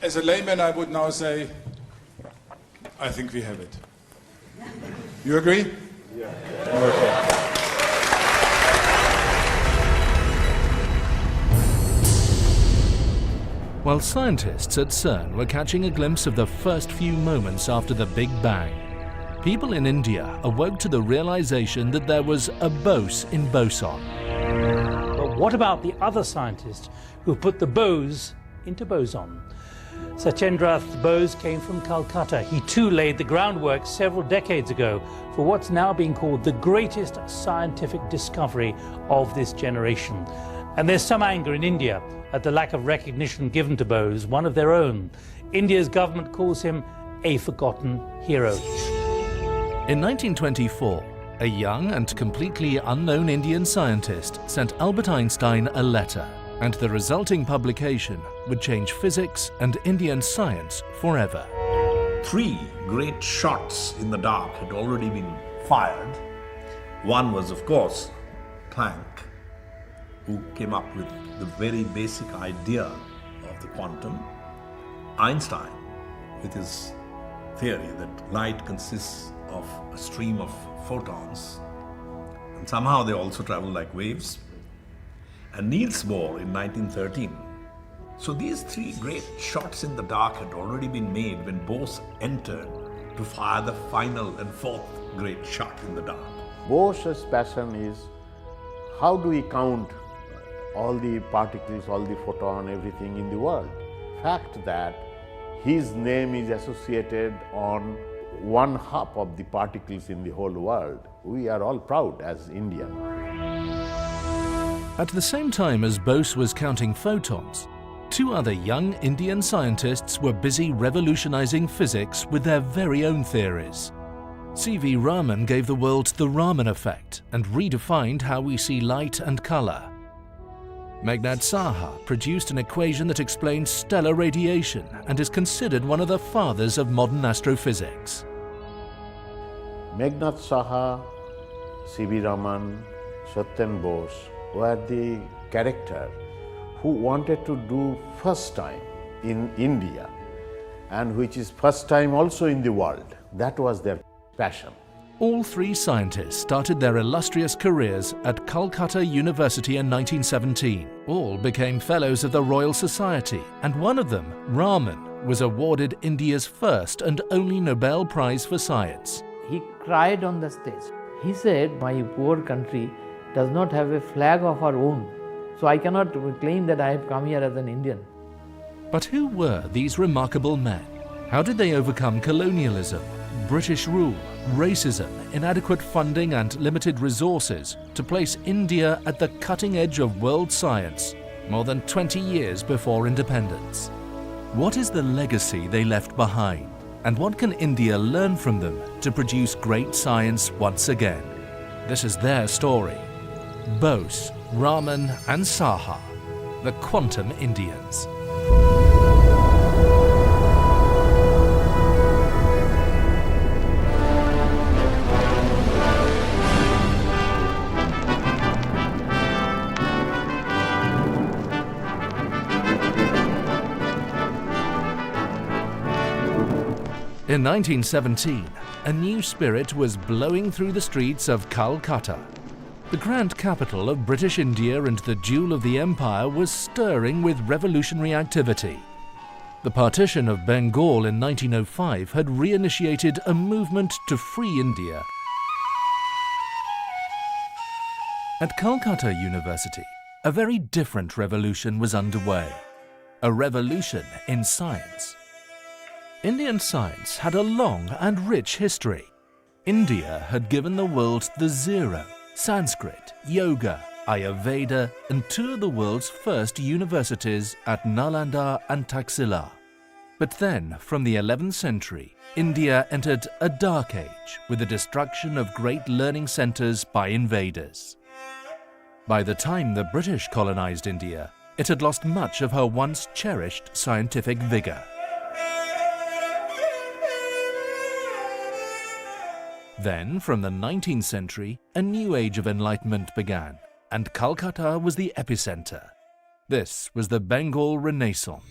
As a layman, I would now say, I think we have it. You agree? Yeah. Okay. While scientists at CERN were catching a glimpse of the first few moments after the Big Bang, people in India awoke to the realization that there was a Bose in boson. But what about the other scientists who put the Bose into boson? Sachendranath Bose came from Calcutta. He too laid the groundwork several decades ago for what's now being called the greatest scientific discovery of this generation. And there's some anger in India at the lack of recognition given to Bose, one of their own. India's government calls him a forgotten hero. In 1924, a young and completely unknown Indian scientist sent Albert Einstein a letter, and the resulting publication would change physics and Indian science forever. 3 great shots in the dark had already been fired. One was, of course, Planck, who came up with the very basic idea of the quantum. Einstein, with his theory that light consists of a stream of photons, and somehow they also travel like waves. And Niels Bohr in 1913. So these 3 great shots in the dark had already been made when Bose entered to fire the final and 4th great shot in the dark. Bose's passion is, how do we count all the particles, all the photon, everything in the world? Fact that his name is associated on 1/2 of the particles in the whole world. We are all proud as Indians. At the same time as Bose was counting photons, 2 other young Indian scientists were busy revolutionizing physics with their very own theories. C.V. Raman gave the world the Raman effect and redefined how we see light and color. Meghnad Saha produced an equation that explains stellar radiation and is considered one of the fathers of modern astrophysics. Meghnad Saha, C.V. Raman, Satyam Bose were the character who wanted to do first time in India, and which is first time also in the world. That was their passion. All 3 scientists started their illustrious careers at Calcutta University in 1917. All became Fellows of the Royal Society, and one of them, Raman, was awarded India's first and only Nobel Prize for Science. He cried on the stage. He said, "My poor country does not have a flag of our own, so I cannot claim that I have come here as an Indian." But who were these remarkable men? How did they overcome colonialism, British rule, racism, inadequate funding and limited resources to place India at the cutting edge of world science more than 20 years before independence? What is the legacy they left behind? And what can India learn from them to produce great science once again? This is their story. Bose, Raman and Saha, the Quantum Indians. In 1917, a new spirit was blowing through the streets of Calcutta. The grand capital of British India and the jewel of the empire was stirring with revolutionary activity. The partition of Bengal in 1905 had reinitiated a movement to free India. At Calcutta University, a very different revolution was underway. A revolution in science. Indian science had a long and rich history. India had given the world the zero, Sanskrit, yoga, Ayurveda, and 2 of the world's first universities at Nalanda and Taxila. But then, from the 11th century, India entered a dark age with the destruction of great learning centers by invaders. By the time the British colonized India, it had lost much of her once cherished scientific vigor. Then, from the 19th century, a new age of enlightenment began, and Calcutta was the epicenter. This was the Bengal Renaissance.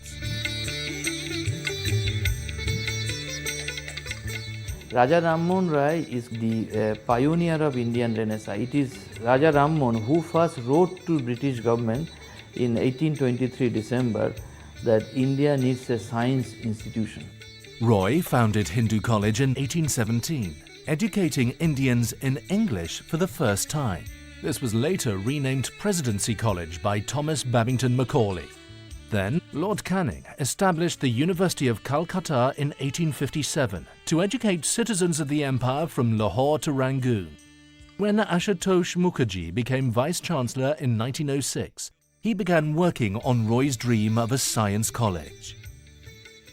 Raja Rammohn Rai is the pioneer of Indian Renaissance. It is Raja Rammohn who first wrote to British government in 1823 December that India needs a science institution. Roy founded Hindu College in 1817, educating Indians in English for the first time. This was later renamed Presidency College by Thomas Babington Macaulay. Then, Lord Canning established the University of Calcutta in 1857 to educate citizens of the empire from Lahore to Rangoon. When Ashutosh Mukherjee became Vice-Chancellor in 1906, he began working on Roy's dream of a science college.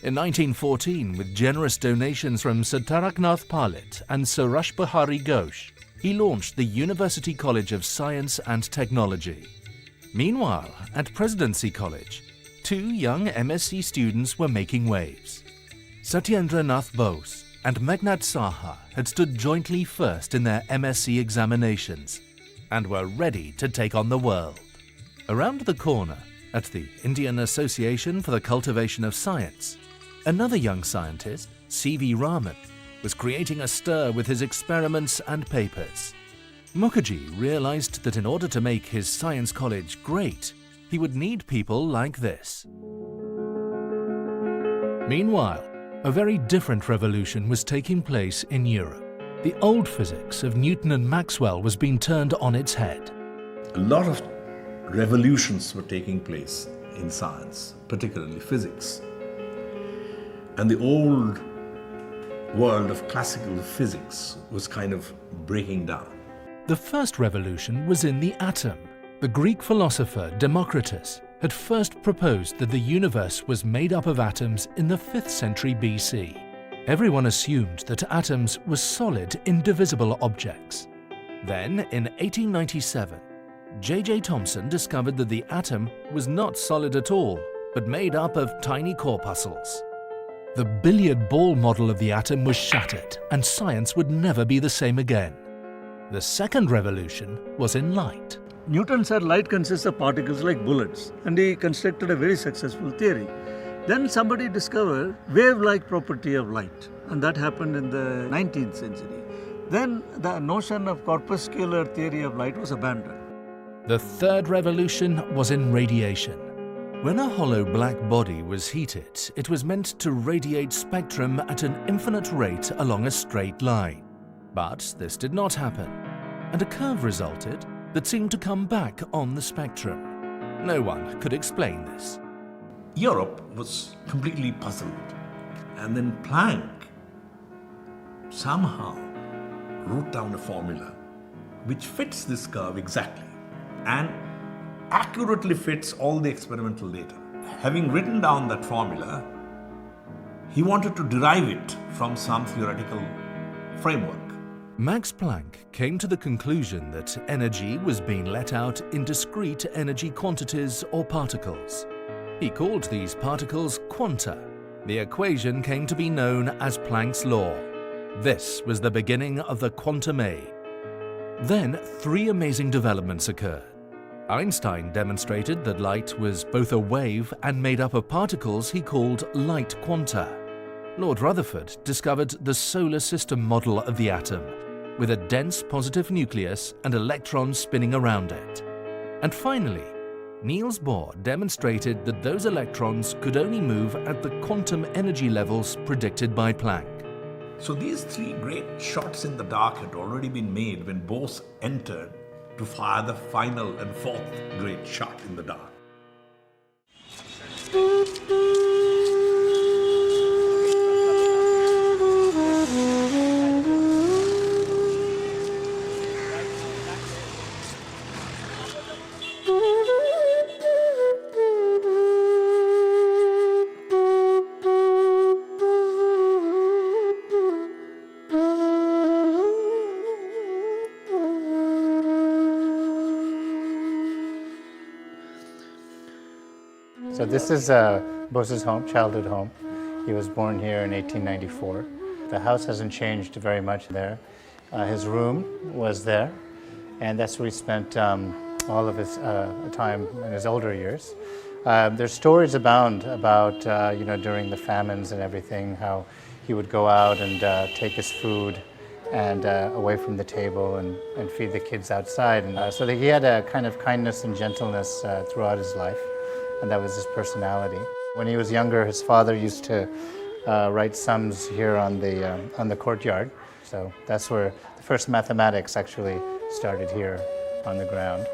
In 1914, with generous donations from Sir Taraknath Palit and Sir Rash Behari Ghosh, he launched the University College of Science and Technology. Meanwhile, at Presidency College, two young MSc students were making waves. Satyendra Nath Bose and Meghnad Saha had stood jointly first in their MSc examinations and were ready to take on the world. Around the corner, at the Indian Association for the Cultivation of Science, another young scientist, C.V. Raman, was creating a stir with his experiments and papers. Mukherjee realized that in order to make his science college great, he would need people like this. Meanwhile, a very different revolution was taking place in Europe. The old physics of Newton and Maxwell was being turned on its head. A lot of revolutions were taking place in science, particularly physics. And the old world of classical physics was kind of breaking down. The first revolution was in the atom. The Greek philosopher Democritus had first proposed that the universe was made up of atoms in the 5th century BC. Everyone assumed that atoms were solid, indivisible objects. Then, in 1897, J.J. Thomson discovered that the atom was not solid at all, but made up of tiny corpuscles. The billiard ball model of the atom was shattered, and science would never be the same again. The second revolution was in light. Newton said light consists of particles like bullets, and he constructed a very successful theory. Then somebody discovered wave-like property of light, and that happened in the 19th century. Then the notion of corpuscular theory of light was abandoned. The third revolution was in radiation. When a hollow black body was heated, it was meant to radiate spectrum at an infinite rate along a straight line. But this did not happen, and a curve resulted that seemed to come back on the spectrum. No one could explain this. Europe was completely puzzled. And then Planck somehow wrote down a formula which fits this curve exactly and accurately fits all the experimental data. Having written down that formula, he wanted to derive it from some theoretical framework. Max Planck came to the conclusion that energy was being let out in discrete energy quantities or particles. He called these particles quanta. The equation came to be known as Planck's law. This was the beginning of the quantum age. Then three amazing developments occurred. Einstein demonstrated that light was both a wave and made up of particles he called light quanta. Lord Rutherford discovered the solar system model of the atom, with a dense positive nucleus and electrons spinning around it. And finally, Niels Bohr demonstrated that those electrons could only move at the quantum energy levels predicted by Planck. So these three great shots in the dark had already been made when Bose entered to fire the final and fourth great shot in the dark. So this is Bose's home, childhood home. He was born here in 1894. The house hasn't changed very much there. His room was there, and that's where he spent all of his time in his older years. There's stories abound about, during the famines and everything, how he would go out and take his food and away from the table and feed the kids outside. And so that he had a kind of kindness and gentleness throughout his life, and that was his personality. When he was younger, his father used to write sums here on the courtyard. So that's where the first mathematics actually started here on the ground.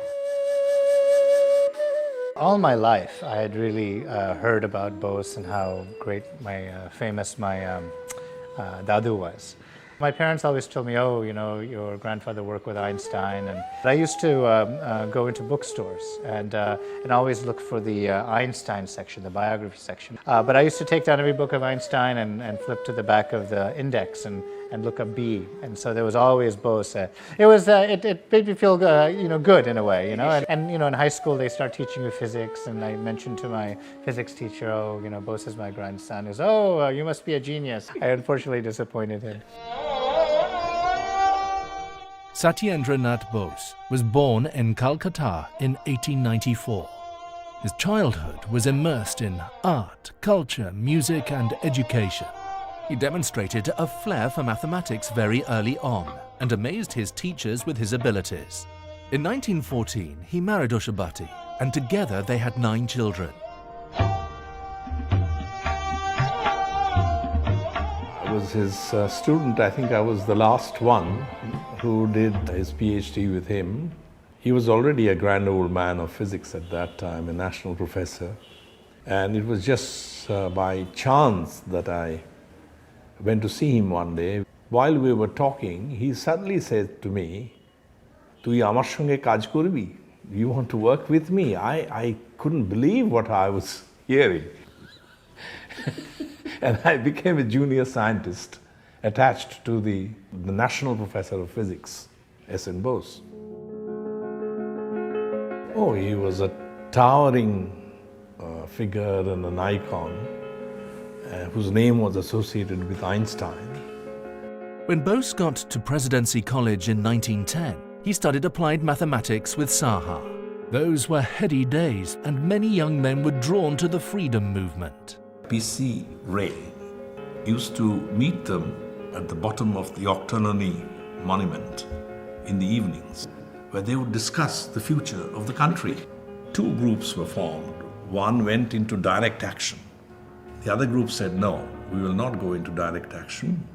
All my life, I had really heard about Bose and how great famous my Dadu was. My parents always told me, oh, you know, your grandfather worked with Einstein. And I used to go into bookstores and always look for the Einstein section, the biography section. But I used to take down every book of Einstein and flip to the back of the index and look up B. And so there was always Bose. It made me feel good in a way, you know. And you know, in high school they start teaching you physics, and I mentioned to my physics teacher, oh, you know, Bose is my grandson. He goes, oh, you must be a genius. I unfortunately disappointed him. Satyendra Nath Bose was born in Calcutta in 1894. His childhood was immersed in art, culture, music and education. He demonstrated a flair for mathematics very early on and amazed his teachers with his abilities. In 1914, he married Ushabati, and together they had 9 children. I was his student. I think I was the last one who did his PhD with him. He was already a grand old man of physics at that time, a national professor. And it was just by chance that I went to see him one day. While we were talking, he suddenly said to me, "Tui amar shonge kaj korbi? You want to work with me?" I couldn't believe what I was hearing. And I became a junior scientist attached to the national professor of physics, S.N. Bose. Oh, he was a towering figure and an icon whose name was associated with Einstein. When Bose got to Presidency College in 1910, he studied applied mathematics with Saha. Those were heady days, and many young men were drawn to the freedom movement. P.C. Ray used to meet them at the bottom of the Octonony monument in the evenings, where they would discuss the future of the country. 2 groups were formed. One went into direct action. The other group said, no, we will not go into direct action.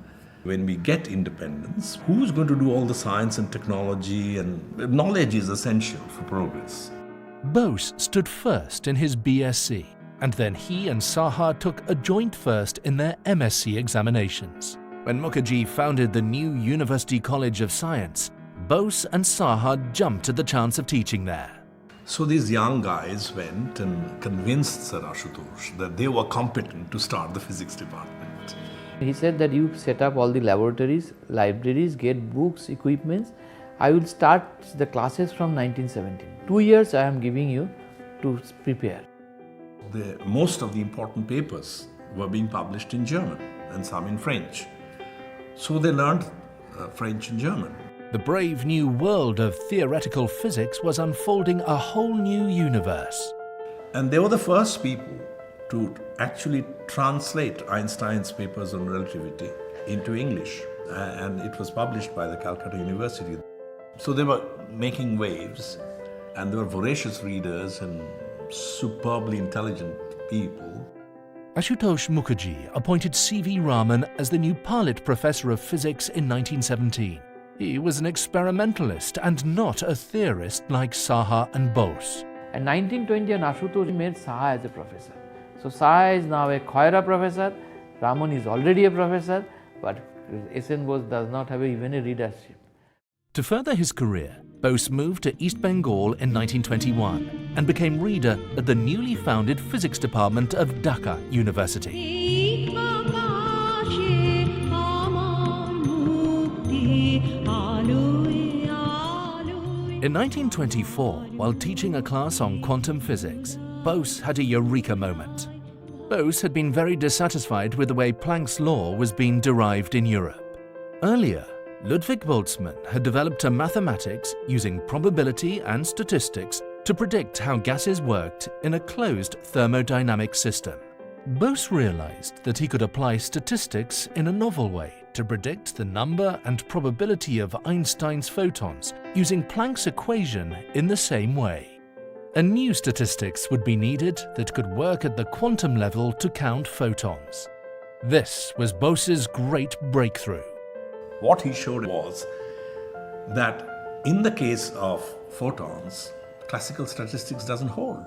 When we get independence, who's going to do all the science and technology, and knowledge is essential for progress. Bose stood first in his BSc, and then he and Saha took a joint first in their MSc examinations. When Mukherjee founded the new University College of Science, Bose and Saha jumped at the chance of teaching there. So these young guys went and convinced Sir Ashutosh that they were competent to start the physics department. He said that you set up all the laboratories, libraries, get books, equipments. I will start the classes from 1917. 2 years I am giving you to prepare. Most of the important papers were being published in German and some in French. So they learned French and German. The brave new world of theoretical physics was unfolding a whole new universe. And they were the first people to actually translate Einstein's papers on relativity into English. And it was published by the Calcutta University. So they were making waves, and they were voracious readers and superbly intelligent people. Ashutosh Mukherjee appointed C.V. Raman as the new Palit Professor of Physics in 1917. He was an experimentalist and not a theorist like Saha and Bose. In 1920, Ashutosh made Saha as a professor. So Saha is now a Khoira professor, Raman is already a professor, but S.N. Bose does not have even a readership. To further his career, Bose moved to East Bengal in 1921 and became reader at the newly founded physics department of Dhaka University. In 1924, while teaching a class on quantum physics, Bose had a eureka moment. Bose had been very dissatisfied with the way Planck's law was being derived in Europe. Earlier, Ludwig Boltzmann had developed a mathematics using probability and statistics to predict how gases worked in a closed thermodynamic system. Bose realized that he could apply statistics in a novel way to predict the number and probability of Einstein's photons using Planck's equation in the same way. A new statistics would be needed that could work at the quantum level to count photons. This was Bose's great breakthrough. What he showed was that in the case of photons, classical statistics doesn't hold.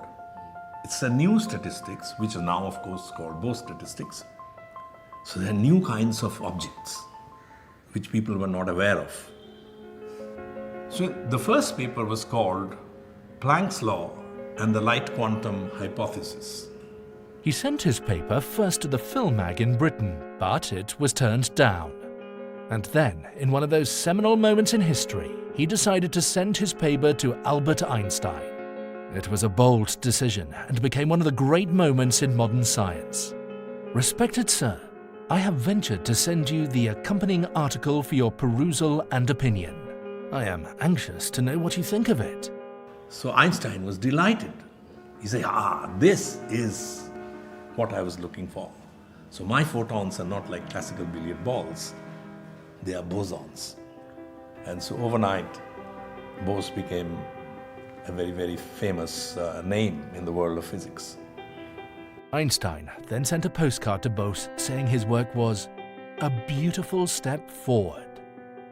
It's a new statistics, which is now of course called Bose statistics. So there are new kinds of objects which people were not aware of. So the first paper was called Planck's Law and the Light Quantum Hypothesis. He sent his paper first to the Philmag in Britain, but it was turned down. And then, in one of those seminal moments in history, he decided to send his paper to Albert Einstein. It was a bold decision and became one of the great moments in modern science. Respected sir, I have ventured to send you the accompanying article for your perusal and opinion. I am anxious to know what you think of it. So Einstein was delighted. He said, this is what I was looking for. So my photons are not like classical billiard balls. They are bosons. And so overnight, Bose became a very, very famous name in the world of physics. Einstein then sent a postcard to Bose saying his work was a beautiful step forward.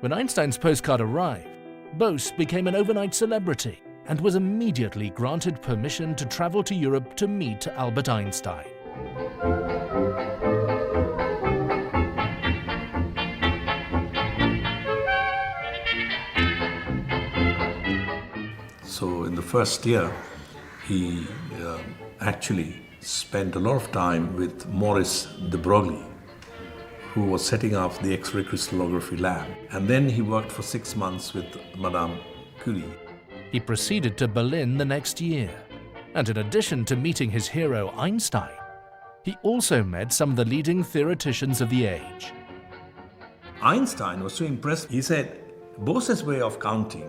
When Einstein's postcard arrived, Bose became an overnight celebrity and was immediately granted permission to travel to Europe to meet Albert Einstein. So in the first year, he actually spent a lot of time with Maurice de Broglie, who was setting up the X-ray crystallography lab. And then he worked for 6 months with Madame Curie. He proceeded to Berlin the next year, and in addition to meeting his hero Einstein, he also met some of the leading theoreticians of the age. Einstein was so impressed, he said, Bose's way of counting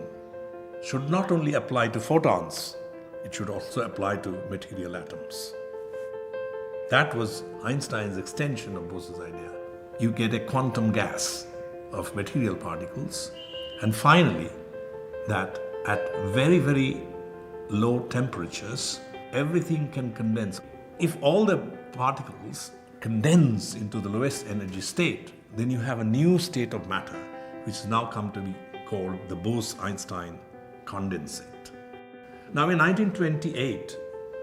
should not only apply to photons, it should also apply to material atoms. That was Einstein's extension of Bose's idea. You get a quantum gas of material particles, and finally, that at very, very low temperatures, everything can condense. If all the particles condense into the lowest energy state, then you have a new state of matter, which has now come to be called the Bose-Einstein condensate. Now in 1928,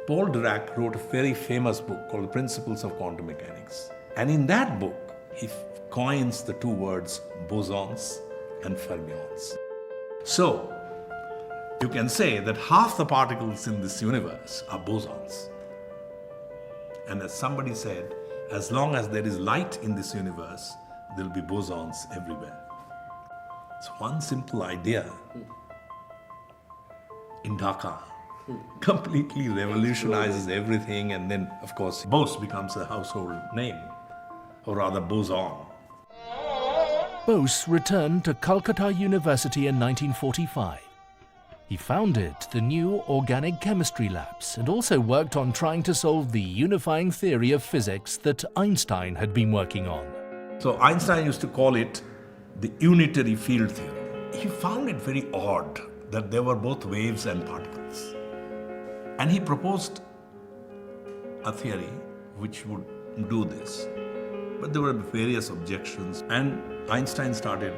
Paul Dirac wrote a very famous book called The Principles of Quantum Mechanics. And in that book, he coins the two words bosons and fermions. So, you can say that half the particles in this universe are bosons. And as somebody said, as long as there is light in this universe, there will be bosons everywhere. It's one simple idea in Dhaka completely revolutionizes everything, and then, of course, Bose becomes a household name, or rather boson. Bose returned to Calcutta University in 1945. He founded the new organic chemistry labs and also worked on trying to solve the unifying theory of physics that Einstein had been working on. So Einstein used to call it the unitary field theory. He found it very odd that there were both waves and particles. And he proposed a theory which would do this. But there were various objections, and Einstein started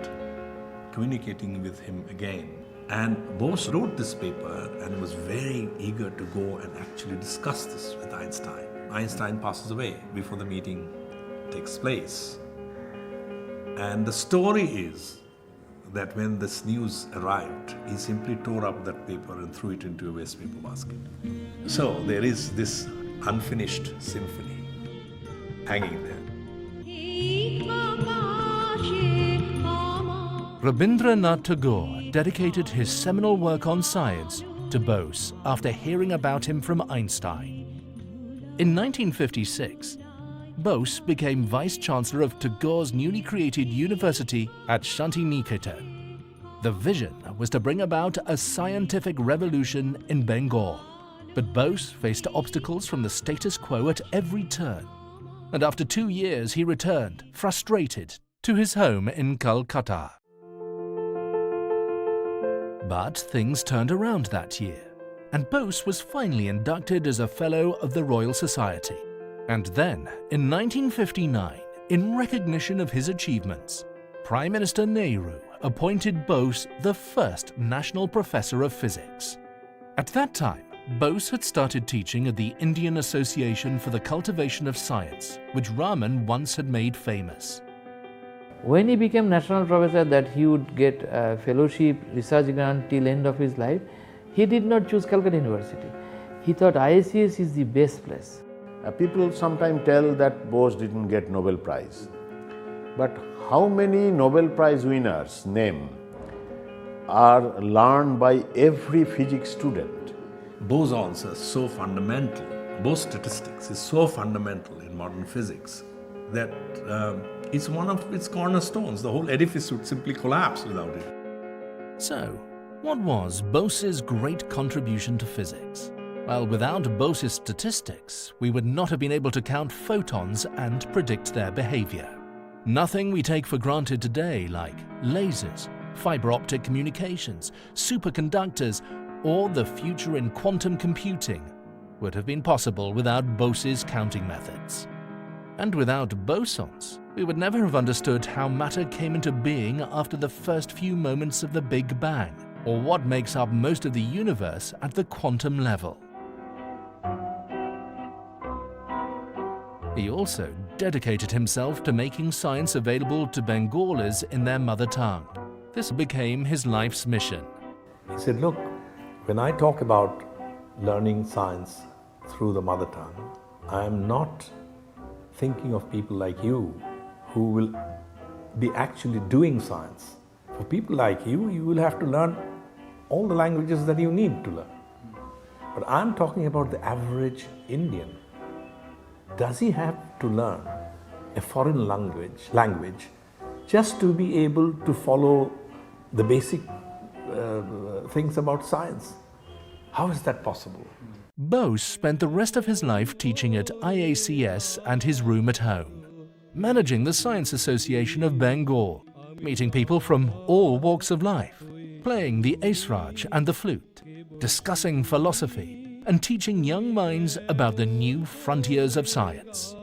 communicating with him again. And Bose wrote this paper and was very eager to go and actually discuss this with Einstein. Einstein passes away before the meeting takes place. And the story is that when this news arrived, he simply tore up that paper and threw it into a waste paper basket. So there is this unfinished symphony hanging there. Rabindranath Tagore dedicated his seminal work on science to Bose after hearing about him from Einstein. In 1956, Bose became Vice-Chancellor of Tagore's newly created university at Shantiniketan. The vision was to bring about a scientific revolution in Bengal. But Bose faced obstacles from the status quo at every turn, and after 2 years he returned, frustrated, to his home in Calcutta. But things turned around that year, and Bose was finally inducted as a Fellow of the Royal Society. And then, in 1959, in recognition of his achievements, Prime Minister Nehru appointed Bose the first National Professor of Physics. At that time, Bose had started teaching at the Indian Association for the Cultivation of Science, which Raman once had made famous. When he became national professor, that he would get a fellowship, research grant till end of his life, he did not choose Calcutta University. He thought ISCS is the best place. People sometimes tell that Bose didn't get Nobel Prize. But how many Nobel Prize winners' name are learned by every physics student? Bosons are so fundamental, Bose statistics is so fundamental in modern physics that it's one of its cornerstones. The whole edifice would simply collapse without it. So, what was Bose's great contribution to physics? Well, without Bose's statistics, we would not have been able to count photons and predict their behavior. Nothing we take for granted today, like lasers, fiber optic communications, superconductors, or the future in quantum computing, would have been possible without Bose's counting methods. And without bosons, we would never have understood how matter came into being after the first few moments of the Big Bang, or what makes up most of the universe at the quantum level. He also dedicated himself to making science available to Bengalis in their mother tongue. This became his life's mission. He said, look, when I talk about learning science through the mother tongue, I am not thinking of people like you who will be actually doing science. For people like you, you will have to learn all the languages that you need to learn. But I'm talking about the average Indian. Does he have to learn a foreign language just to be able to follow the basic things about science? How is that possible? Bose spent the rest of his life teaching at IACS and his room at home, managing the Science Association of Bengal, meeting people from all walks of life, playing the Esraj and the flute, discussing philosophy, and teaching young minds about the new frontiers of science.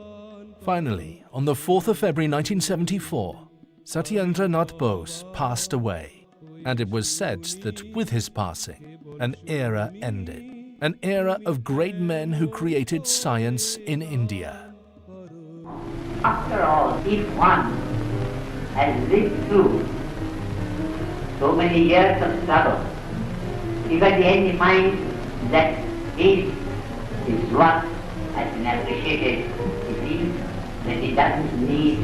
Finally, on the 4th of February 1974, Satyendranath Bose passed away, and it was said that with his passing, an era ended. An era of great men who created science in India. After all, if one has lived through so many years of struggle, if at the end he finds that his work has been appreciated, he feels that he doesn't need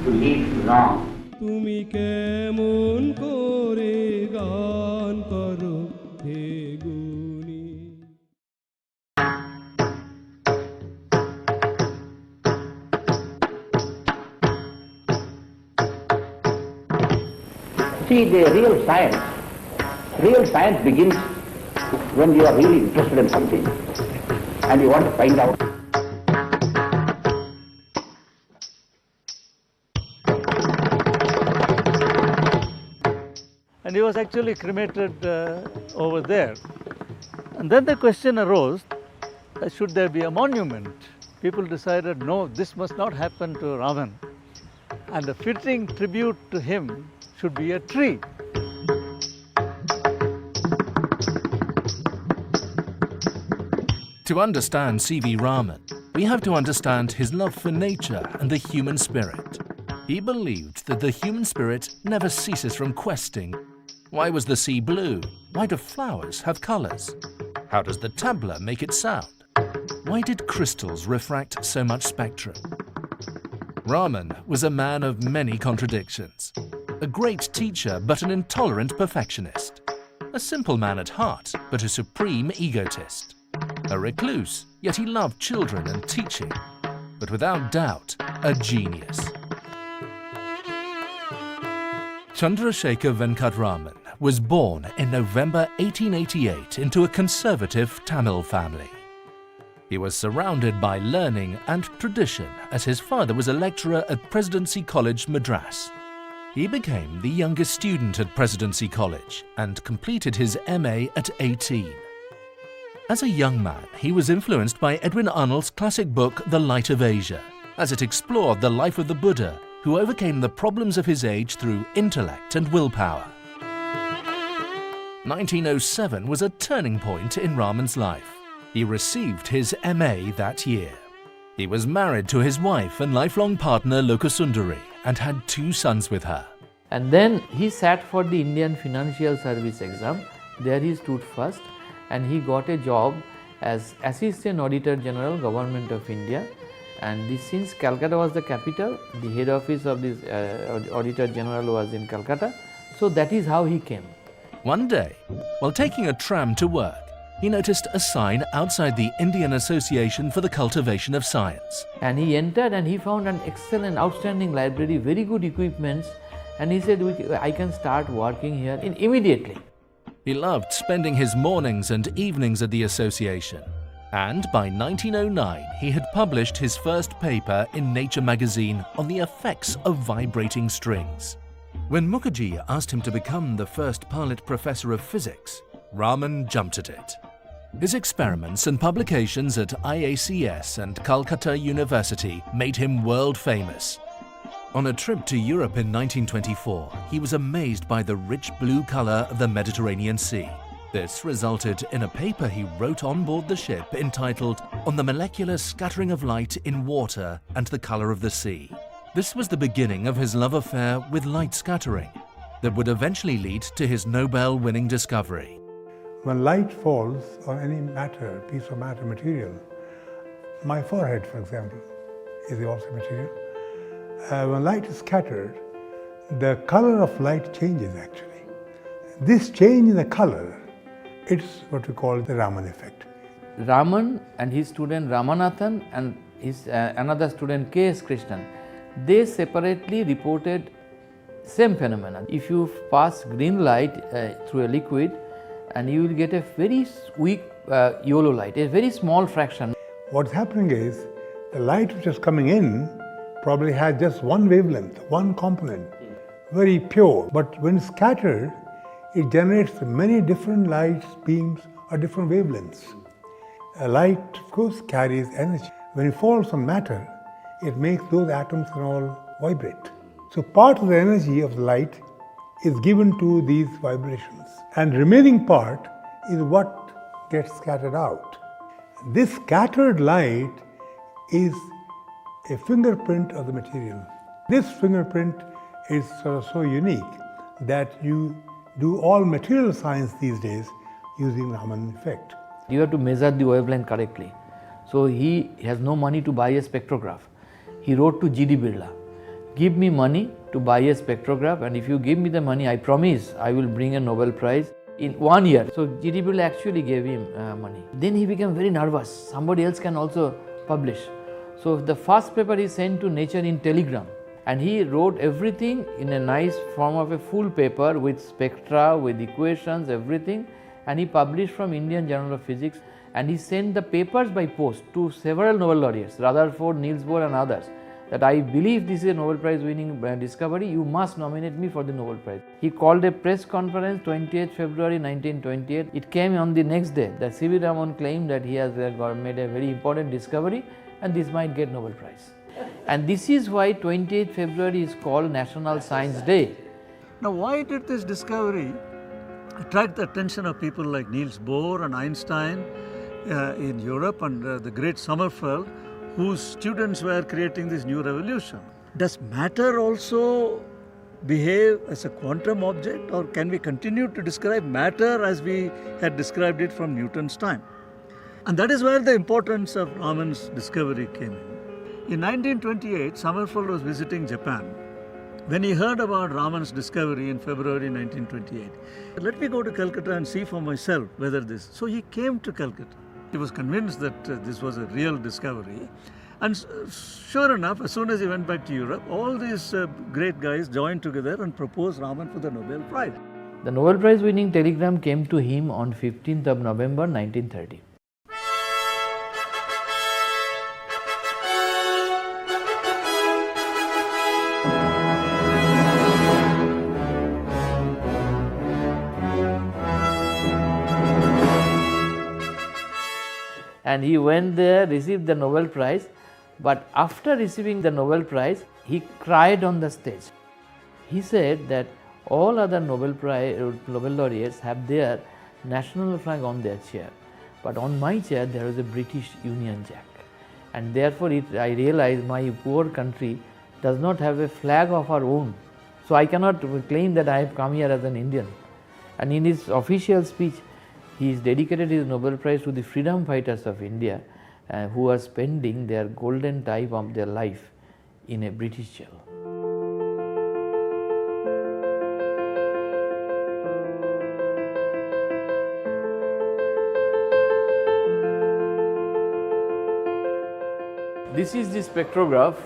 to live long. তুমি কেমন করে গান করো হে গুণী। See, the real science begins when you are really interested in something and you want to find out. And he was actually cremated over there. And then the question arose, should there be a monument? People decided, no, this must not happen to Raman. And a fitting tribute to him should be a tree. To understand C.V. Raman, we have to understand his love for nature and the human spirit. He believed that the human spirit never ceases from questing. Why was the sea blue? Why do flowers have colors? How does the tabla make its sound? Why did crystals refract so much spectrum? Raman was a man of many contradictions. A great teacher, but an intolerant perfectionist. A simple man at heart, but a supreme egotist. A recluse, yet he loved children and teaching. But without doubt, a genius. Chandrasekhar Venkat Raman was born in November 1888 into a conservative Tamil family. He was surrounded by learning and tradition as his father was a lecturer at Presidency College, Madras. He became the youngest student at Presidency College and completed his MA at 18. As a young man, he was influenced by Edwin Arnold's classic book, The Light of Asia, as it explored the life of the Buddha, who overcame the problems of his age through intellect and willpower. 1907 was a turning point in Raman's life. He received his MA that year. He was married to his wife and lifelong partner Lokasundari and had 2 sons with her. And then he sat for the Indian Financial Service exam. There he stood first and he got a job as Assistant Auditor General, Government of India. And this, since Calcutta was the capital, the head office of this Auditor General was in Calcutta. So that is how he came. One day, while taking a tram to work, he noticed a sign outside the Indian Association for the Cultivation of Science. And he entered and he found an excellent, outstanding library, very good equipments. And he said, I can start working here immediately. He loved spending his mornings and evenings at the association. And by 1909, he had published his first paper in Nature magazine on the effects of vibrating strings. When Mukherjee asked him to become the first Pilot Professor of Physics, Raman jumped at it. His experiments and publications at IACS and Calcutta University made him world famous. On a trip to Europe in 1924, he was amazed by the rich blue color of the Mediterranean Sea. This resulted in a paper he wrote on board the ship entitled On the Molecular Scattering of Light in Water and the Color of the Sea. This was the beginning of his love affair with light scattering that would eventually lead to his Nobel-winning discovery. When light falls on any matter, piece of matter, material, my forehead, for example, is also material. When light is scattered, the color of light changes actually. This change in the color, it's what we call the Raman effect. Raman and his student Ramanathan and his another student K.S. Krishnan, they separately reported same phenomenon. If you pass green light through a liquid, and you will get a very weak yellow light, a very small fraction. What's happening is the light which is coming in probably has just one wavelength, one component, very pure. But when scattered, it generates many different light beams or different wavelengths. A light, of course, carries energy. When it falls on matter, it makes those atoms and all vibrate. So part of the energy of the light is given to these vibrations, and remaining part is what gets scattered out. This scattered light is a fingerprint of the material. This fingerprint is sort of so unique that you do all material science these days using Raman effect. You have to measure the wavelength correctly. So he has no money to buy a spectrograph. He wrote to G.D. Birla, give me money to buy a spectrograph, and if you give me the money, I promise I will bring a Nobel Prize in 1 year. So G.D. Birla actually gave him money. Then he became very nervous. Somebody else can also publish. So the first paper he sent to Nature in telegram, and he wrote everything in a nice form of a full paper with spectra, with equations, everything, and he published from Indian Journal of Physics, and he sent the papers by post to several Nobel laureates, Rutherford, Niels Bohr and others, that I believe this is a Nobel Prize winning discovery, you must nominate me for the Nobel Prize. He called a press conference 28th February 1928. It came on the next day that C.V. Raman claimed that he has made a very important discovery and this might get Nobel Prize. And this is why 28th February is called National Science Day. Now, why did this discovery attract the attention of people like Niels Bohr and Einstein in Europe and the great Sommerfeld, whose students were creating this new revolution? Does matter also behave as a quantum object, or can we continue to describe matter as we had described it from Newton's time? And that is where the importance of Raman's discovery came in. In 1928, Sommerfeld was visiting Japan when he heard about Raman's discovery in February 1928. Let me go to Calcutta and see for myself whether this. So he came to Calcutta. He was convinced that this was a real discovery. And sure enough, as soon as he went back to Europe, all these great guys joined together and proposed Raman for the Nobel Prize. The Nobel Prize winning telegram came to him on 15th of November 1930. and he went there, received the Nobel Prize. But after receiving the Nobel Prize, he cried on the stage. He said that all other Nobel laureates have their national flag on their chair, but on my chair there was a British Union Jack. And therefore I realized my poor country does not have a flag of our own. So I cannot claim that I have come here as an Indian. And in his official speech, he has dedicated his Nobel Prize to the freedom fighters of India who are spending their golden time of their life in a British jail. This is the spectrograph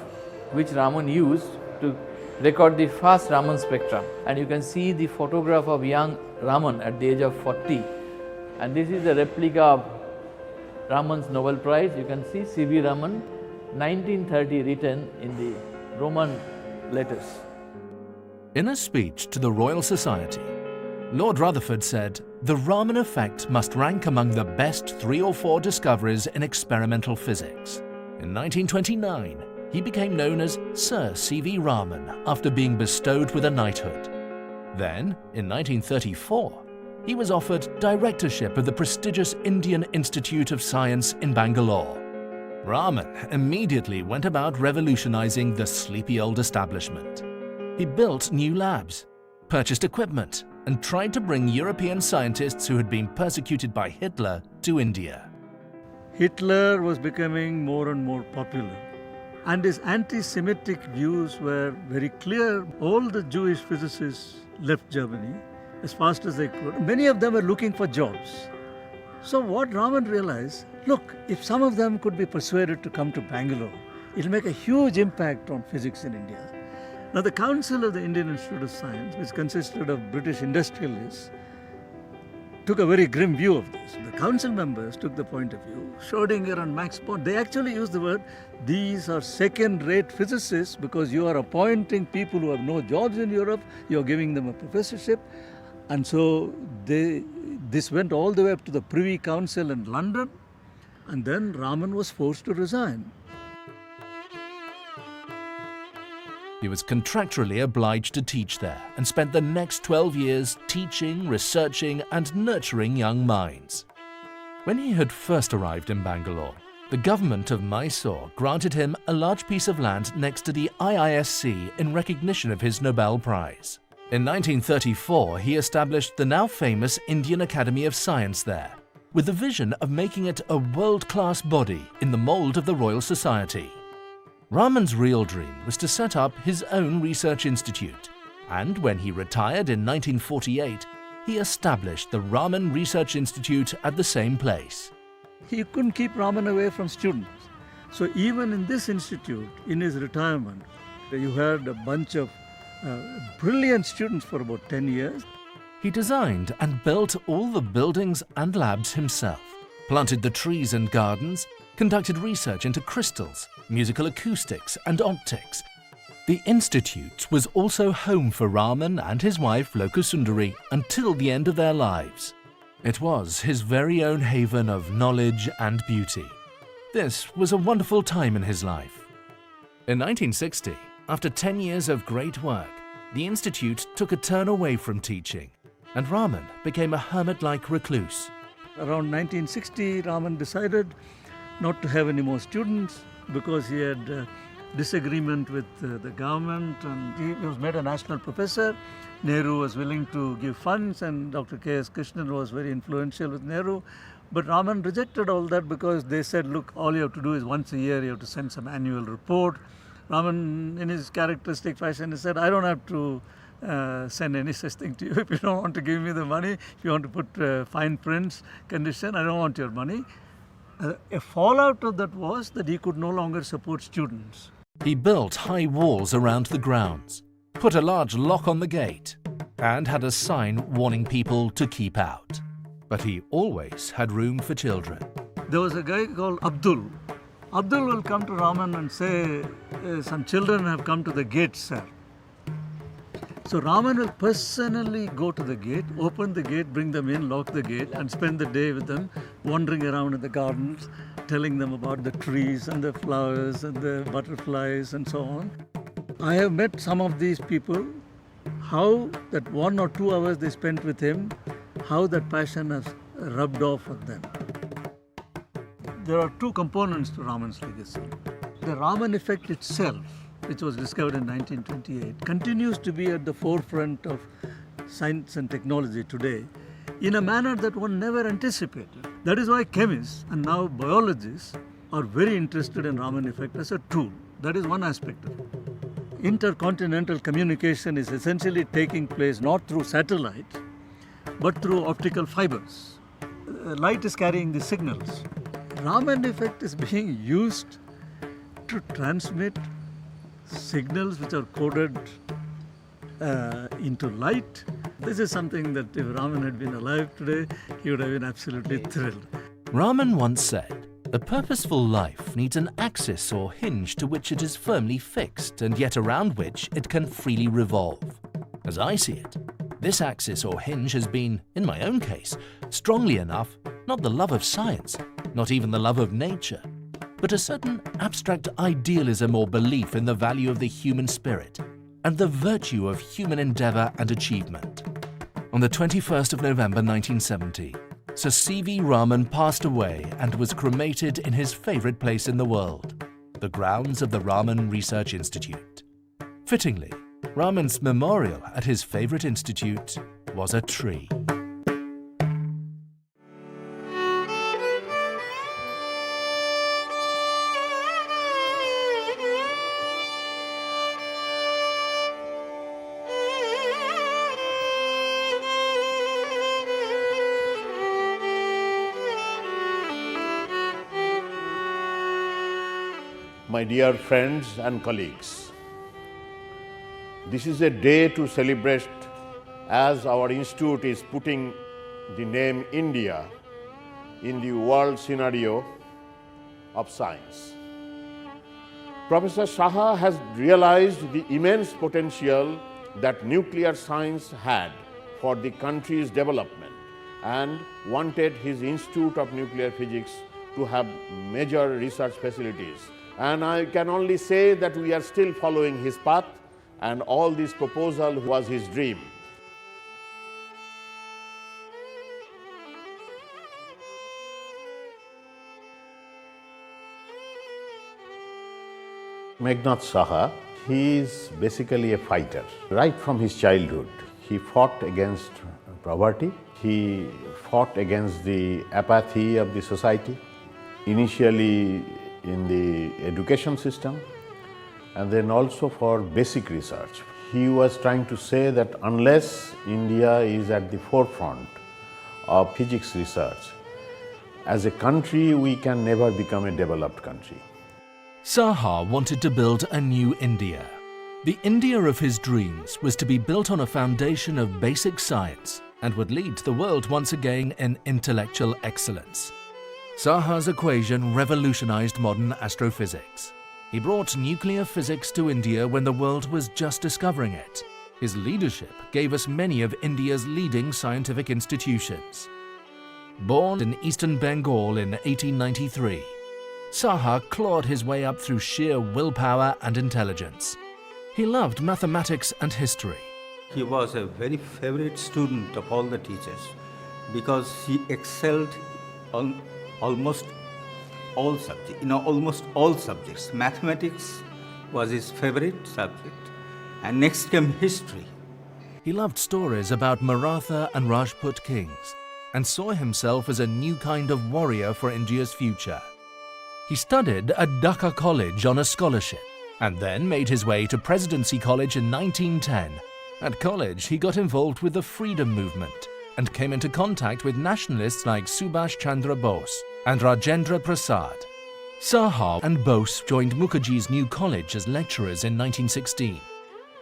which Raman used to record the first Raman spectrum, and you can see the photograph of young Raman at the age of 40, and this is a replica of Raman's Nobel Prize. You can see C.V. Raman, 1930, written in the Roman letters. In a speech to the Royal Society, Lord Rutherford said, "The Raman effect must rank among the best 3 or 4 discoveries in experimental physics." In 1929, he became known as Sir C.V. Raman after being bestowed with a knighthood. Then, in 1934, he was offered directorship of the prestigious Indian Institute of Science in Bangalore. Raman immediately went about revolutionizing the sleepy old establishment. He built new labs, purchased equipment, and tried to bring European scientists who had been persecuted by Hitler to India. Hitler was becoming more and more popular, and his anti-Semitic views were very clear. All the Jewish physicists left Germany as fast as they could. Many of them were looking for jobs. So what Raman realized, look, if some of them could be persuaded to come to Bangalore, it'll make a huge impact on physics in India. Now the Council of the Indian Institute of Science, which consisted of British industrialists, took a very grim view of this. The council members took the point of view, Schrödinger and Max Born, they actually used the word, these are second-rate physicists because you are appointing people who have no jobs in Europe, you are giving them a professorship. And so this went all the way up to the Privy Council in London, and then Raman was forced to resign. He was contractually obliged to teach there and spent the next 12 years teaching, researching, and nurturing young minds. When he had first arrived in Bangalore, the government of Mysore granted him a large piece of land next to the IISc in recognition of his Nobel Prize. In 1934, he established the now famous Indian Academy of Science there, with the vision of making it a world-class body in the mold of the Royal Society. Raman's real dream was to set up his own research institute, and when he retired in 1948, he established the Raman Research Institute at the same place. He couldn't keep Raman away from students. So even in this institute, in his retirement, you had a bunch of brilliant students for about 10 years. He designed and built all the buildings and labs himself, planted the trees and gardens, conducted research into crystals, musical acoustics, and optics. The institute was also home for Raman and his wife Lokasundari until the end of their lives. It was his very own haven of knowledge and beauty. This was a wonderful time in his life. In 1960, after 10 years of great work, the institute took a turn away from teaching, and Raman became a hermit-like recluse. Around 1960, Raman decided not to have any more students because he had disagreement with the government, and he was made a national professor. Nehru was willing to give funds, and Dr. K.S. Krishnan was very influential with Nehru. But Raman rejected all that because they said, look, all you have to do is once a year you have to send some annual report. Raman, in his characteristic fashion, he said, I don't have to send any such thing to you. If you don't want to give me the money, if you want to put fine prints, condition, I don't want your money. A fallout of that was that he could no longer support students. He built high walls around the grounds, put a large lock on the gate, and had a sign warning people to keep out. But he always had room for children. There was a guy called Abdul. Abdul will come to Raman and say, some children have come to the gate, sir. So Raman will personally go to the gate, open the gate, bring them in, lock the gate, and spend the day with them wandering around in the gardens, telling them about the trees and the flowers and the butterflies and so on. I have met some of these people, how that 1 or 2 hours they spent with him, how that passion has rubbed off on them. There are 2 components to Raman's legacy. The Raman effect itself, which was discovered in 1928, continues to be at the forefront of science and technology today in a manner that one never anticipated. That is why chemists and now biologists are very interested in Raman effect as a tool. That is one aspect of it. Intercontinental communication is essentially taking place not through satellite, but through optical fibers. Light is carrying the signals. Raman effect is being used to transmit signals which are coded into light. This is something that if Raman had been alive today, he would have been absolutely thrilled. Raman once said, "A purposeful life needs an axis or hinge to which it is firmly fixed and yet around which it can freely revolve." As I see it, this axis or hinge has been, in my own case, strongly enough, not the love of science, not even the love of nature, but a certain abstract idealism or belief in the value of the human spirit and the virtue of human endeavour and achievement. On the 21st of November 1970, Sir C.V. Raman passed away and was cremated in his favourite place in the world, the grounds of the Raman Research Institute. Fittingly, Raman's memorial at his favourite institute was a tree. My dear friends and colleagues, this is a day to celebrate as our institute is putting the name India in the world scenario of science. Professor Saha has realized the immense potential that nuclear science had for the country's development and wanted his Institute of Nuclear Physics to have major research facilities. And I can only say that we are still following his path, and all this proposal was his dream. Meghnad Saha, he is basically a fighter. Right from his childhood, he fought against poverty, he fought against the apathy of the society, initially in the education system, and then also for basic research. He was trying to say that unless India is at the forefront of physics research, as a country we can never become a developed country. Saha wanted to build a new India. The India of his dreams was to be built on a foundation of basic science and would lead the world once again in intellectual excellence. Saha's equation revolutionized modern astrophysics. He brought nuclear physics to India when the world was just discovering it. His leadership gave us many of India's leading scientific institutions. Born in eastern Bengal in 1893, Saha clawed his way up through sheer willpower and intelligence. He loved mathematics and history. He was a very favorite student of all the teachers because he excelled on almost all subjects. Mathematics was his favorite subject, and next came history. He loved stories about Maratha and Rajput kings and saw himself as a new kind of warrior for India's future. He studied at Dhaka College on a scholarship and then made his way to Presidency College in 1910. At college, he got involved with the freedom movement and came into contact with nationalists like Subhash Chandra Bose and Rajendra Prasad. Saha and Bose joined Mukherjee's new college as lecturers in 1916.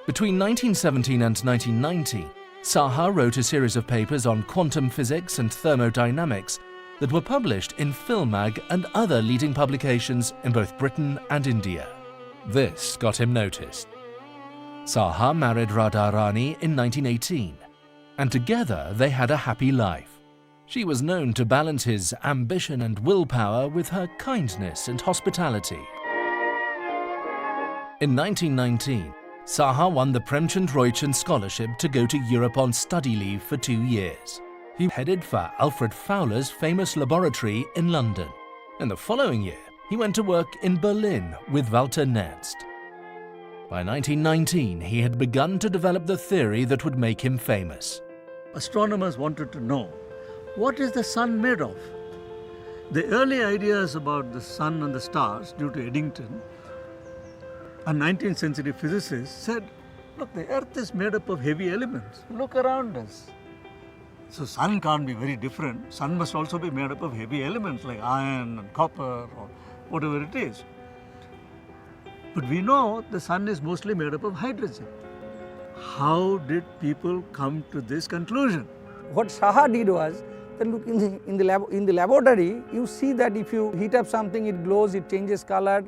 Between 1917 and 1919, Saha wrote a series of papers on quantum physics and thermodynamics that were published in Philmag and other leading publications in both Britain and India. This got him noticed. Saha married Radharani in 1918, and together they had a happy life. She was known to balance his ambition and willpower with her kindness and hospitality. In 1919, Saha won the Premchand Roychand Scholarship to go to Europe on study leave for 2 years. He headed for Alfred Fowler's famous laboratory in London. And the following year, he went to work in Berlin with Walter Nernst. By 1919, he had begun to develop the theory that would make him famous. Astronomers wanted to know, what is the sun made of? The early ideas about the sun and the stars due to Eddington, a 19th century physicist, said, look, the earth is made up of heavy elements. Look around us. So sun can't be very different. Sun must also be made up of heavy elements like iron and copper or whatever it is. But we know the sun is mostly made up of hydrogen. How did people come to this conclusion? What Saha did was that look in the laboratory, you see that if you heat up something, it glows, it changes color,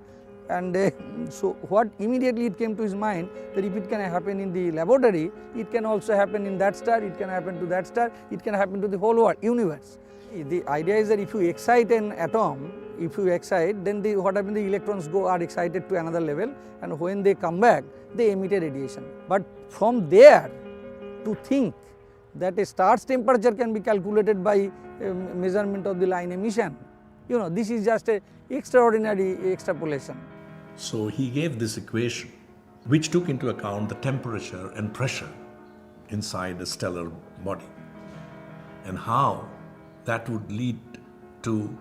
and so what immediately it came to his mind that if it can happen in the laboratory, it can also happen in that star, it can happen to that star, it can happen to the whole world, universe. The idea is that if you excite an atom, if you excite, then what happens, the electrons are excited to another level, and when they come back, they emit a radiation. But from there to think that a star's temperature can be calculated by measurement of the line emission, this is just an extraordinary extrapolation. So he gave this equation which took into account the temperature and pressure inside a stellar body and how that would lead to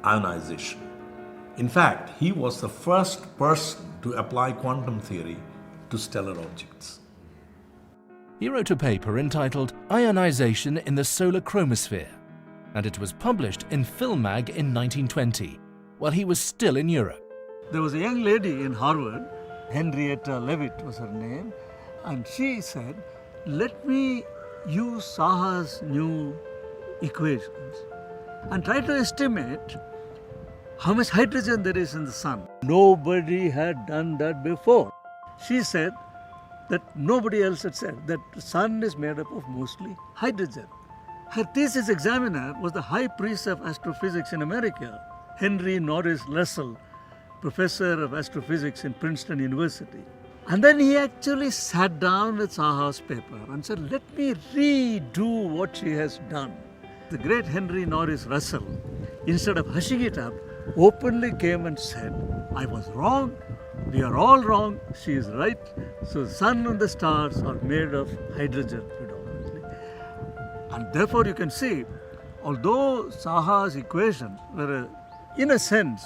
ionization. In fact, he was the first person to apply quantum theory to stellar objects. He wrote a paper entitled Ionization in the Solar Chromosphere, and it was published in Filmmag in 1920, while he was still in Europe. There was a young lady in Harvard, Henrietta Leavitt was her name, and she said, let me use Saha's new equations and try to estimate how much hydrogen there is in the sun. Nobody had done that before. She said that nobody else had said that the sun is made up of mostly hydrogen. Her thesis examiner was the high priest of astrophysics in America, Henry Norris Russell, professor of astrophysics in Princeton University. And then he actually sat down with Saha's paper and said, let me redo what she has done. The great Henry Norris Russell, instead of hushing it up, openly came and said, I was wrong, we are all wrong, she is right. So the sun and the stars are made of hydrogen predominantly. And therefore you can see, although Saha's equations were, in a sense,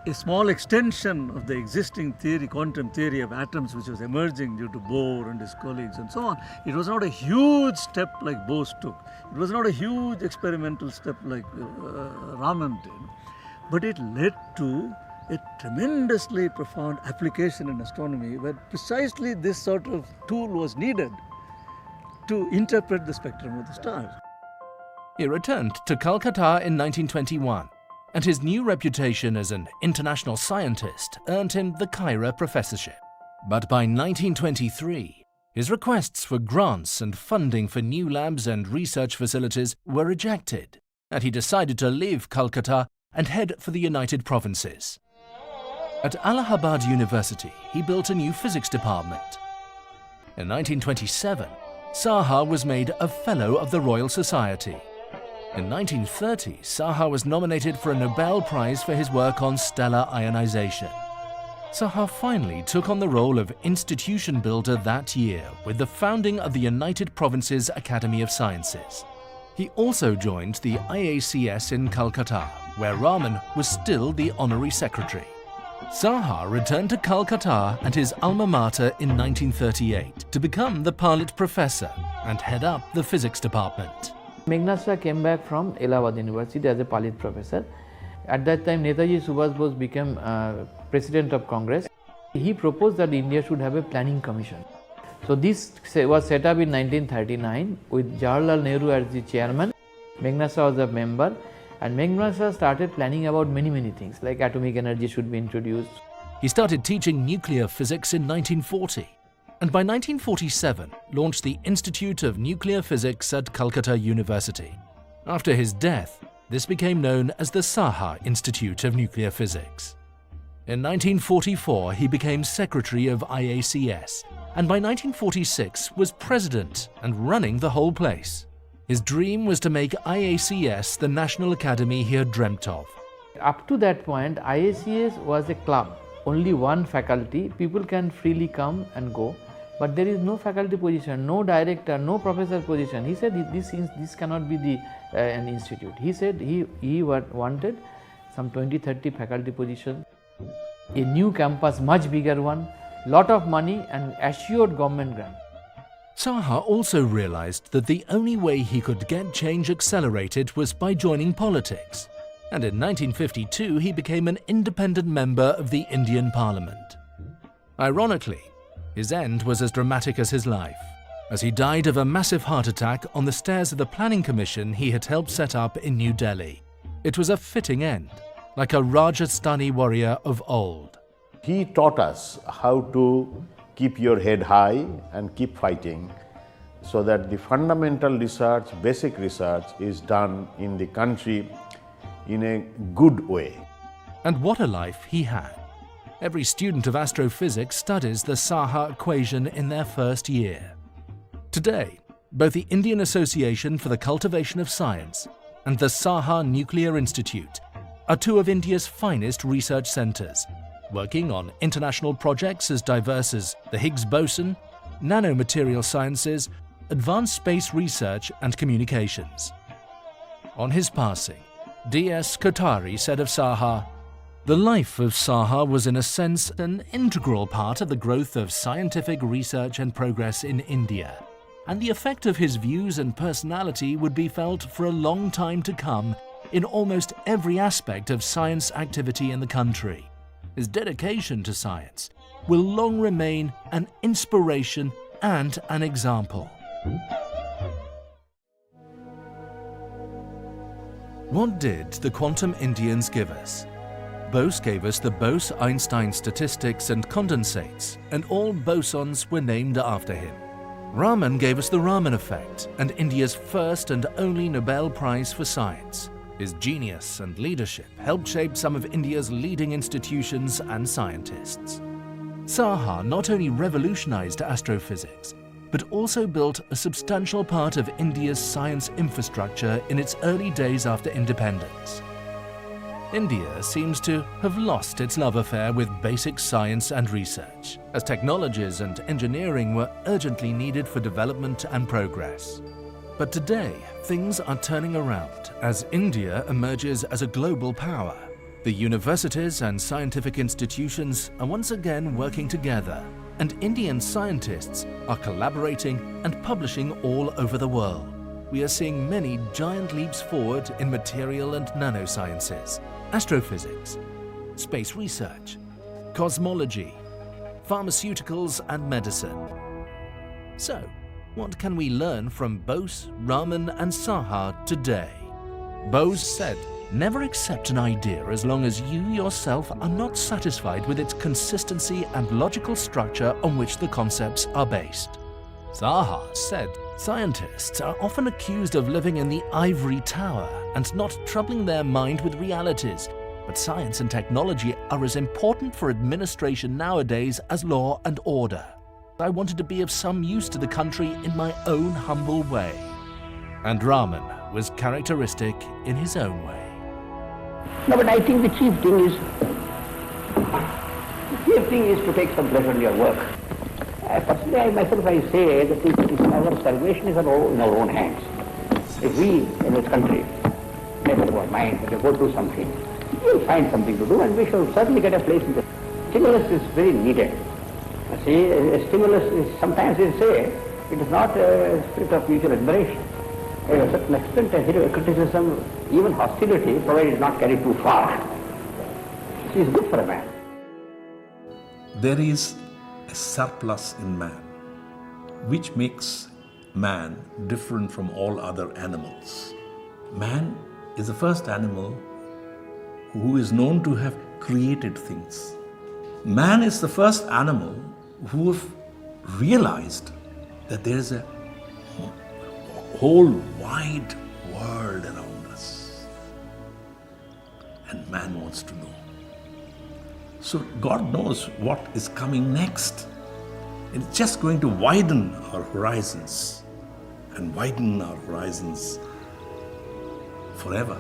a small extension of the existing theory, quantum theory of atoms, which was emerging due to Bohr and his colleagues and so on. It was not a huge step like Bose took. It was not a huge experimental step like Raman did. But it led to a tremendously profound application in astronomy where precisely this sort of tool was needed to interpret the spectrum of the stars. He returned to Calcutta in 1921, and his new reputation as an international scientist earned him the Cairo professorship. But by 1923, his requests for grants and funding for new labs and research facilities were rejected, and he decided to leave Calcutta and head for the United Provinces. At Allahabad University, he built a new physics department. In 1927, Saha was made a Fellow of the Royal Society. In 1930, Saha was nominated for a Nobel Prize for his work on stellar ionization. Saha finally took on the role of institution builder that year with the founding of the United Provinces Academy of Sciences. He also joined the IACS in Calcutta, where Raman was still the honorary secretary. Saha returned to Calcutta and his alma mater in 1938 to become the Palit Professor and head up the physics department. Meghnad Shah came back from Allahabad University as a Palit Professor. At that time, Netaji Subhash Bose became President of Congress. He proposed that India should have a planning commission. So this was set up in 1939 with Jawaharlal Nehru as the chairman. Meghnad Shah was a member, and Meghnad Shah started planning about many things, like atomic energy should be introduced. He started teaching nuclear physics in 1940. and by 1947 launched the Institute of Nuclear Physics at Calcutta University. After his death, this became known as the Saha Institute of Nuclear Physics. In 1944, he became secretary of IACS, and by 1946 was president and running the whole place. His dream was to make IACS the national academy he had dreamt of. Up to that point, IACS was a club, only one faculty, people can freely come and go, but there is no faculty position, no director, no professor position. He said this cannot be an institute. He said he wanted some 20-30 faculty positions, a new campus, much bigger one, lot of money and assured government grant. Saha also realized that the only way he could get change accelerated was by joining politics. And in 1952 he became an independent member of the Indian Parliament. Ironically, his end was as dramatic as his life, as he died of a massive heart attack on the stairs of the planning commission he had helped set up in New Delhi. It was a fitting end, like a Rajasthani warrior of old. He taught us how to keep your head high and keep fighting, so that the fundamental research, basic research is done in the country in a good way. And what a life he had. Every student of astrophysics studies the Saha equation in their first year. Today, both the Indian Association for the Cultivation of Science and the Saha Nuclear Institute are two of India's finest research centres, working on international projects as diverse as the Higgs boson, nanomaterial sciences, advanced space research and communications. On his passing, D.S. Kothari said of Saha, "The life of Saha was in a sense an integral part of the growth of scientific research and progress in India, and the effect of his views and personality would be felt for a long time to come in almost every aspect of science activity in the country. His dedication to science will long remain an inspiration and an example." What did the quantum Indians give us? Bose gave us the Bose-Einstein statistics and condensates, and all bosons were named after him. Raman gave us the Raman effect and India's first and only Nobel Prize for Science. His genius and leadership helped shape some of India's leading institutions and scientists. Saha not only revolutionized astrophysics, but also built a substantial part of India's science infrastructure in its early days after independence. India seems to have lost its love affair with basic science and research, as technologies and engineering were urgently needed for development and progress. But today, things are turning around as India emerges as a global power. The universities and scientific institutions are once again working together, and Indian scientists are collaborating and publishing all over the world. We are seeing many giant leaps forward in material and nanosciences, astrophysics, space research, cosmology, pharmaceuticals and medicine. So, what can we learn from Bose, Raman and Saha today? Bose said, "Never accept an idea as long as you yourself are not satisfied with its consistency and logical structure on which the concepts are based." Saha said, "Scientists are often accused of living in the ivory tower and not troubling their mind with realities, but science and technology are as important for administration nowadays as law and order. I wanted to be of some use to the country in my own humble way." And Raman was characteristic in his own way. No, but I think the chief thing is to take some pleasure in your work. Personally, I say that our salvation is in our own hands. If we in this country make up our mind that we go do something, we'll find something to do, and we shall certainly get a place in the stimulus is very needed. See, a stimulus is sometimes they say it is not a spirit of mutual admiration. To a certain extent, a criticism, even hostility, provided it is not carried too far, is good for a man. There is a surplus in man, which makes man different from all other animals. Man is the first animal who is known to have created things. Man is the first animal who realized that there is a whole wide world around us. And man wants to know. So God knows what is coming next. It's just going to widen our horizons and widen our horizons forever.